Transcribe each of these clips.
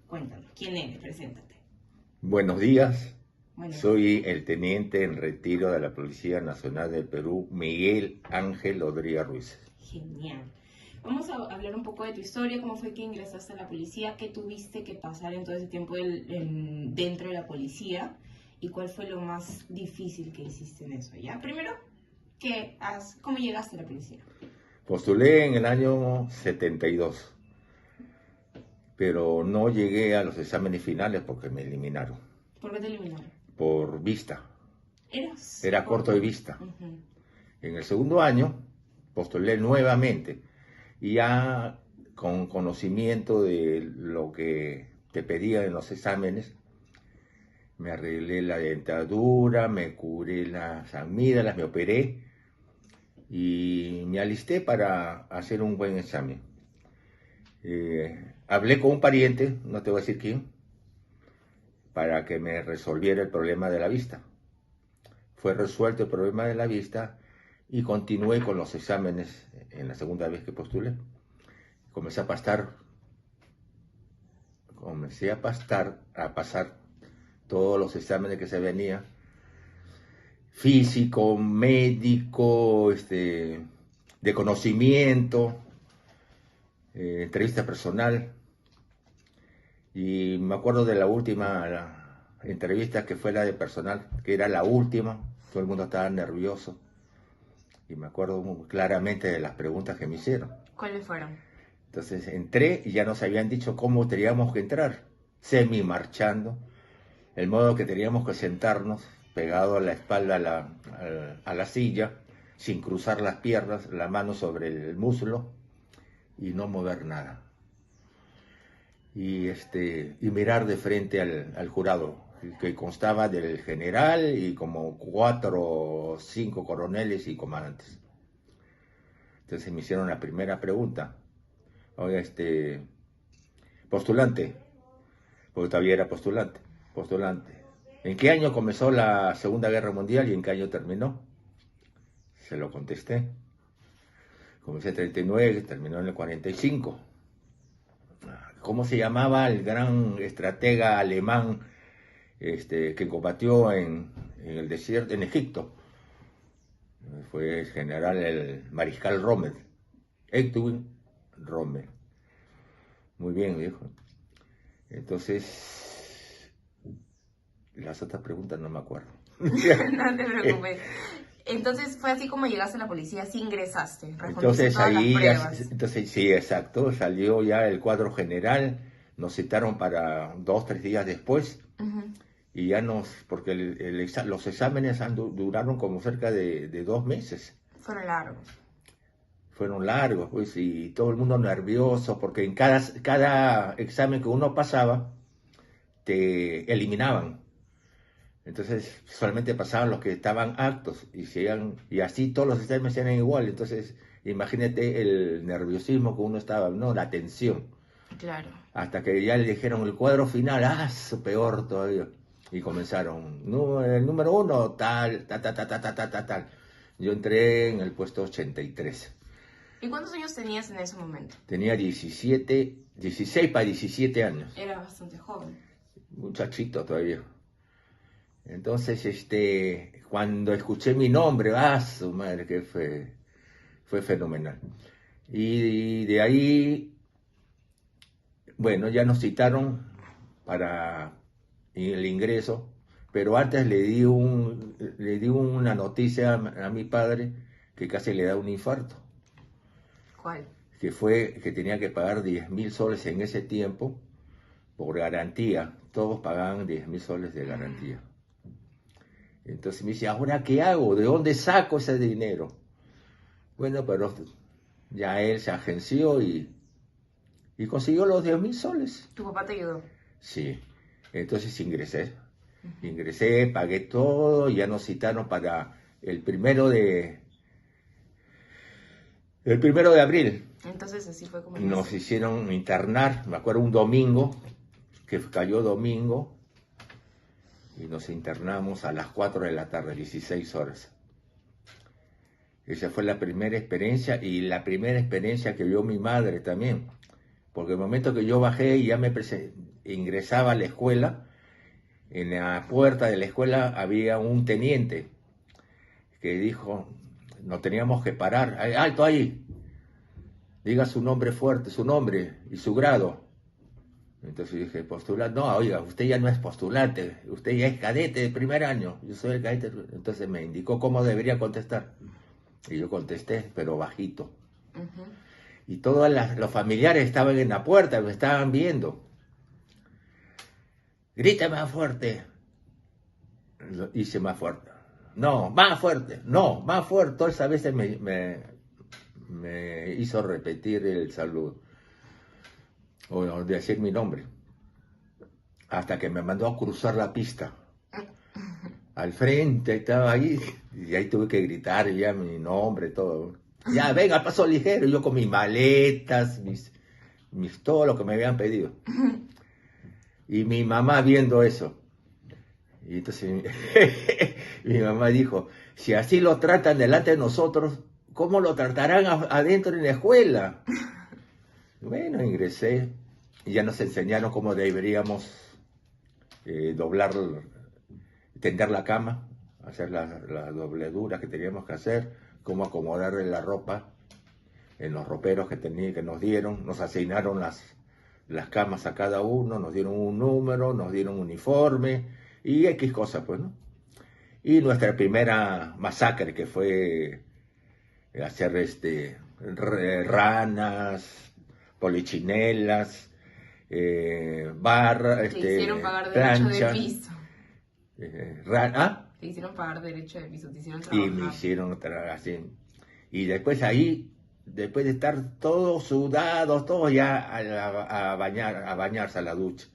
Cuéntanos, ¿quién eres? Preséntate. Buenos días, Bueno, soy el teniente en retiro de la Policía Nacional del Perú, Miguel Ángel Odría Ruiz. genial. Vamos a hablar un poco de tu historia, cómo fue que ingresaste a la policía, qué tuviste que pasar en todo ese tiempo dentro de la policía y cuál fue lo más difícil que hiciste en eso, ¿ya? Primero, ¿cómo llegaste a la policía? Postulé en el año 72, pero no llegué a los exámenes finales porque me eliminaron ¿Por qué te eliminaron? por vista. ¿Eras? Era corto de vista. Ujú. En el segundo año postulé nuevamente y ya con conocimiento de lo que te pedían en los exámenes, me arreglé la dentadura, me curé las amígdalas, me operé y me alisté para hacer un buen examen. Hablé con un pariente, no te voy a decir quién, para que me resolviera el problema de la vista. Fue resuelto el problema de la vista y continué con los exámenes en la segunda vez que postulé. Comencé a pasar todos los exámenes que se venía, físico, médico, de conocimiento, entrevista personal. Y me acuerdo de la entrevista que fue la de personal, que era la última, todo el mundo estaba nervioso. Y me acuerdo muy claramente de las preguntas que me hicieron. ¿Cuáles fueron? Entonces entré y ya nos habían dicho cómo teníamos que entrar, semi-marchando, el modo que teníamos que sentarnos pegado a la espalda a la silla, sin cruzar las piernas, la mano sobre el muslo y no mover nada. Y mirar de frente al jurado, que constaba del general y como 4 o 5 coroneles y comandantes. Entonces me hicieron la primera pregunta. Oye, postulante, porque todavía era postulante. ¿En qué año comenzó la Segunda Guerra Mundial y en qué año terminó? Se lo contesté. Comencé en 39, terminó en el 45. ¿Cómo se llamaba el gran estratega alemán que combatió en el desierto, en Egipto? Fue el general, el mariscal Rommel, Edwin Rommel. Muy bien, viejo. Entonces, las otras preguntas no me acuerdo. No te preocupes. Entonces fue así como llegaste a la policía, sí ingresaste, respondiste Entonces todas las ahí, pruebas. entonces sí, exacto, salió ya el cuadro general, nos citaron para 2, 3 días después Ujú. y ya porque los exámenes duraron como cerca de 2 meses. Fueron largos. Fueron largos, pues, y todo el mundo nervioso, porque en cada examen que uno pasaba, te eliminaban. Entonces solamente pasaban los que estaban aptos y así todos los exámenes eran igual. Entonces imagínate el nerviosismo que uno estaba, ¿no? La tensión. Claro. Hasta que ya le dijeron el cuadro final, peor todavía. Y comenzaron, no, el número 1, tal, tal. Yo entré en el puesto 83. ¿Y cuántos años tenías en ese momento? Tenía 16 para 17 años. Era bastante joven. Muchachito todavía. Entonces, cuando escuché mi nombre, su madre, que fue fenomenal. Y de ahí, bueno, ya nos citaron para el ingreso, pero antes le di una noticia a mi padre que casi le da un infarto. ¿Cuál? Que fue que tenía que pagar 10.000 soles en ese tiempo por garantía. Todos pagaban 10.000 soles de garantía. Entonces me dice, ¿ahora qué hago? ¿De dónde saco ese dinero? Bueno, pero ya él se agenció y consiguió los 10.000 soles. ¿Tu papá te ayudó? Sí, entonces ingresé, pagué todo, ya nos citaron para el primero de abril. Entonces así fue como Nos hicieron internar, me acuerdo un domingo, que cayó domingo, y nos internamos a las 4 de la tarde, 16 horas. Esa fue la primera experiencia y la primera experiencia que vio mi madre también. Porque el momento que yo bajé y ya ingresaba a la escuela, en la puerta de la escuela había un teniente que dijo, nos teníamos que parar, alto ahí, diga su nombre fuerte, su nombre y su grado. Entonces dije, postulante, no, oiga, usted ya no es postulante, usted ya es cadete de primer año, yo soy el cadete. Entonces me indicó cómo debería contestar. Y yo contesté, pero bajito. Ujú. Y todos los familiares estaban en la puerta, me estaban viendo. Grita más fuerte. Lo hice más fuerte. No, más fuerte. No, más fuerte. Todas esas veces me hizo repetir el saludo. O decir mi nombre. Hasta que me mandó a cruzar la pista. Al frente estaba ahí. Y ahí tuve que gritar ya mi nombre, todo. Ya, venga, paso ligero. Yo con mis maletas, todo lo que me habían pedido. Y mi mamá viendo eso. Y entonces mi mamá dijo, si así lo tratan delante de nosotros, ¿cómo lo tratarán adentro en la escuela? Bueno, ingresé y ya nos enseñaron cómo deberíamos doblar, tender la cama, hacer las dobleduras que teníamos que hacer, cómo acomodarle la ropa en los roperos que nos dieron, nos asignaron las camas a cada uno, nos dieron un número, nos dieron un uniforme y X cosas, pues, ¿no? Y nuestra primera masacre, que fue hacer ranas, polichinelas, barra, Te hicieron pagar derecho planchas, de piso. Te hicieron pagar derecho de piso, te hicieron trabajar. Y me hicieron así. Y después ahí, después de estar todos sudados, todos ya a bañarse a la ducha.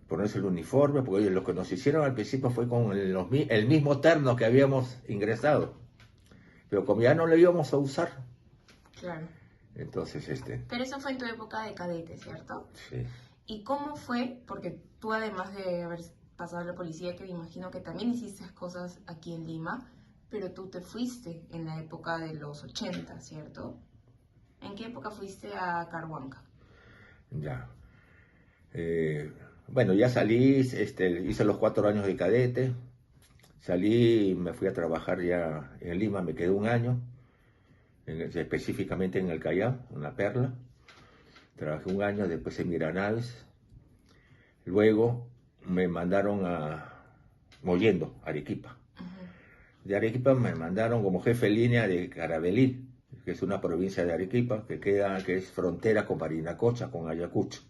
Ponerse el uniforme, porque lo que nos hicieron al principio fue con el mismo terno que habíamos ingresado. Pero como ya no lo íbamos a usar. Claro. Entonces, Pero eso fue en tu época de cadete, ¿cierto? Sí. ¿Y cómo fue? Porque tú, además de haber pasado a la policía, que me imagino que también hiciste cosas aquí en Lima, pero tú te fuiste en la época de los 80, ¿cierto? ¿En qué época fuiste a Carhuanca? Ya. Bueno, ya salí, hice los 4 años de cadete, salí y me fui a trabajar ya en Lima, me quedé un año, específicamente en el Callao, en La Perla. Trabajé un año, después en Miranaves. Luego me mandaron a Mollendo, Arequipa. Uh-huh. De Arequipa me mandaron como jefe de línea de Caravelí, que es una provincia de Arequipa que es frontera con Parinacocha, con Ayacucho.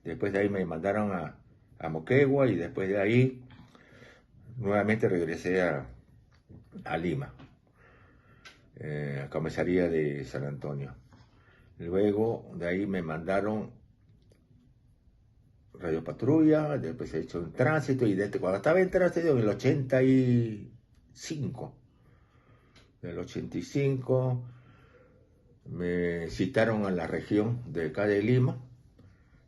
Después de ahí me mandaron a Moquegua y después de ahí nuevamente regresé a Lima, a comisaría de San Antonio. Luego de ahí me mandaron Radio Patrulla, después he hecho un tránsito y cuando estaba en tránsito en el 85, del 85 me citaron a la región de acá de Lima,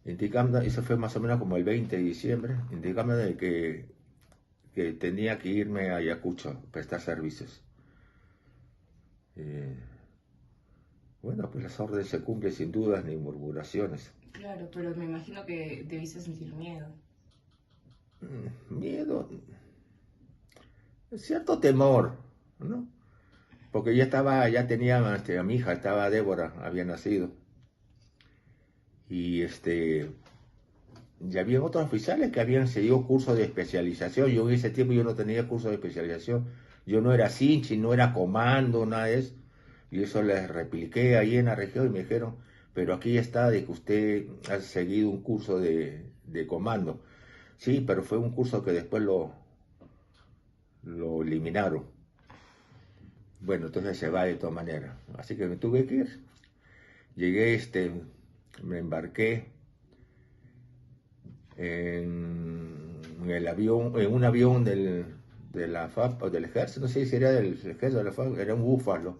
indicando, eso fue más o menos como el 20 de diciembre, indicando de que tenía que irme a Ayacucho a prestar servicios. Bueno, pues las órdenes se cumplen sin dudas ni murmuraciones. Claro, pero me imagino que debiste sentir miedo. Miedo, cierto temor, ¿no? Porque ya tenía a mi hija, Débora, había nacido. Y ya había otros oficiales que habían seguido cursos de especialización. Yo en ese tiempo yo no tenía curso de especialización. Yo no era cinchi, no era comando, nada de eso. Y eso les repliqué ahí en la región y me dijeron, pero aquí está de que usted ha seguido un curso de comando. Sí, pero fue un curso que después lo eliminaron. Bueno, entonces se va de todas maneras. Así que me tuve que ir. Llegué, me embarqué en un avión de la FAP o del ejército, no sé si era del ejército de la FAP, era un búfalo.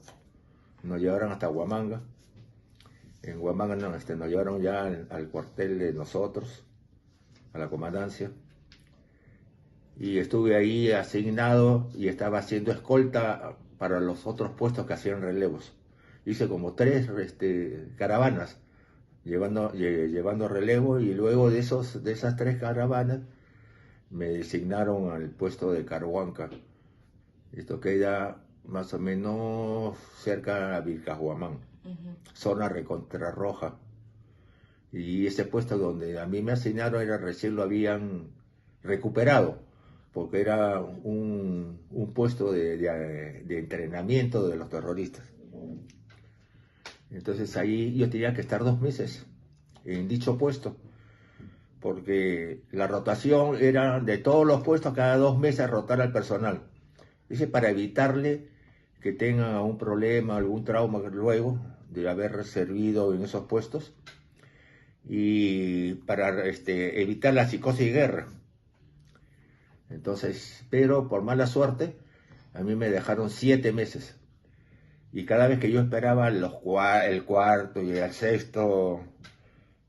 Nos llevaron hasta Huamanga. En Huamanga nos llevaron ya al cuartel de nosotros, a la comandancia. Y estuve ahí asignado y estaba haciendo escolta para los otros puestos que hacían relevos. Hice como 3 caravanas llevando relevo, y luego de esas 3 caravanas me designaron al puesto de Carhuanca. Esto queda más o menos cerca a Vilcahuamán, zona recontra roja. Y ese puesto donde a mí me asignaron recién lo habían recuperado, porque era un puesto de entrenamiento de los terroristas. Entonces ahí yo tenía que estar 2 meses en dicho puesto, porque la rotación era de todos los puestos, cada 2 meses rotar al personal. Dice, para evitarle que tengan algún problema, algún trauma luego de haber servido en esos puestos, y para evitar la psicosis de guerra. Entonces, pero por mala suerte, a mí me dejaron 7 meses. Y cada vez que yo esperaba el cuarto y el sexto,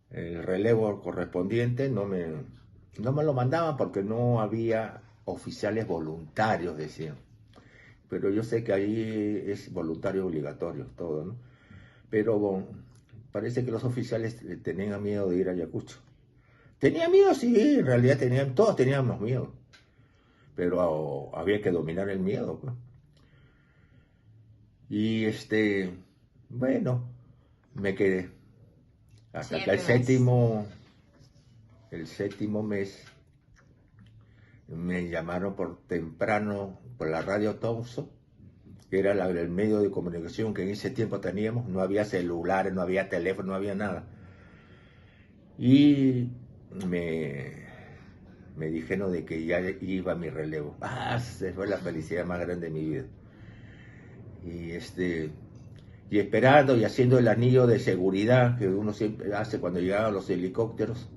el relevo correspondiente, no me lo mandaban porque no había oficiales voluntarios, decían. Pero yo sé que ahí es voluntario obligatorio todo, ¿no? Pero bueno, parece que los oficiales tenían miedo de ir a Ayacucho. ¿Tenía miedo? Sí, en realidad todos teníamos miedo. Pero había que dominar el miedo, pues. Y bueno, me quedé. Hasta que el séptimo mes me llamaron por temprano por la radio Thompson, que era el medio de comunicación que en ese tiempo teníamos. No había celulares, no había teléfono, no había nada. Y me dijeron de que ya iba mi relevo. Se fue la felicidad más grande de mi vida. Y esperando y haciendo el anillo de seguridad que uno siempre hace cuando llegaban los helicópteros,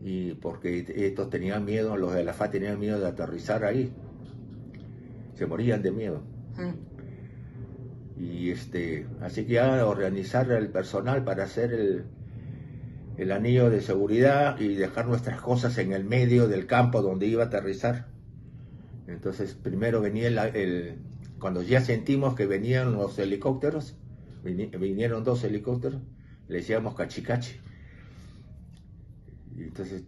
y porque estos tenían miedo, los de la FA tenían miedo de aterrizar ahí, se morían de miedo. Y así que ya organizar el personal para hacer el anillo de seguridad y dejar nuestras cosas en el medio del campo donde iba a aterrizar. Entonces primero venía cuando ya sentimos que venían los helicópteros, vinieron 2 helicópteros, le decíamos cachicachi. Y entonces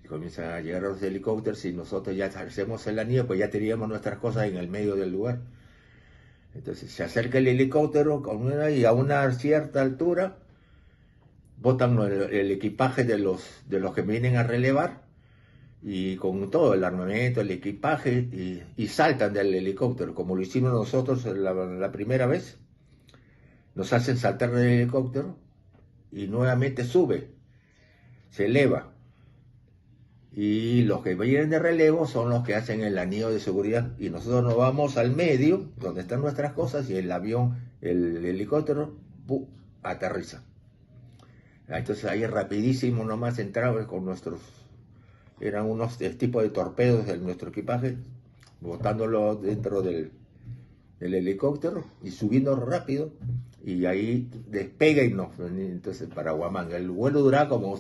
comienzan a llegar los helicópteros y nosotros ya hacemos el anillo, pues ya teníamos nuestras cosas en el medio del lugar. Entonces se acerca el helicóptero y a una cierta altura botan el equipaje de los que vienen a relevar, y con todo el armamento, el equipaje, y saltan del helicóptero, como lo hicimos nosotros la primera vez. Nos hacen saltar del helicóptero y nuevamente sube, se eleva. Y los que vienen de relevo son los que hacen el anillo de seguridad, y nosotros nos vamos al medio, donde están nuestras cosas, y el avión, el helicóptero, aterriza. Entonces ahí rapidísimo nomás entramos con eran unos tipos de torpedos de nuestro equipaje, botándolo dentro del helicóptero y subiendo rápido, y ahí despega y entonces para Huamanga. El vuelo duraba como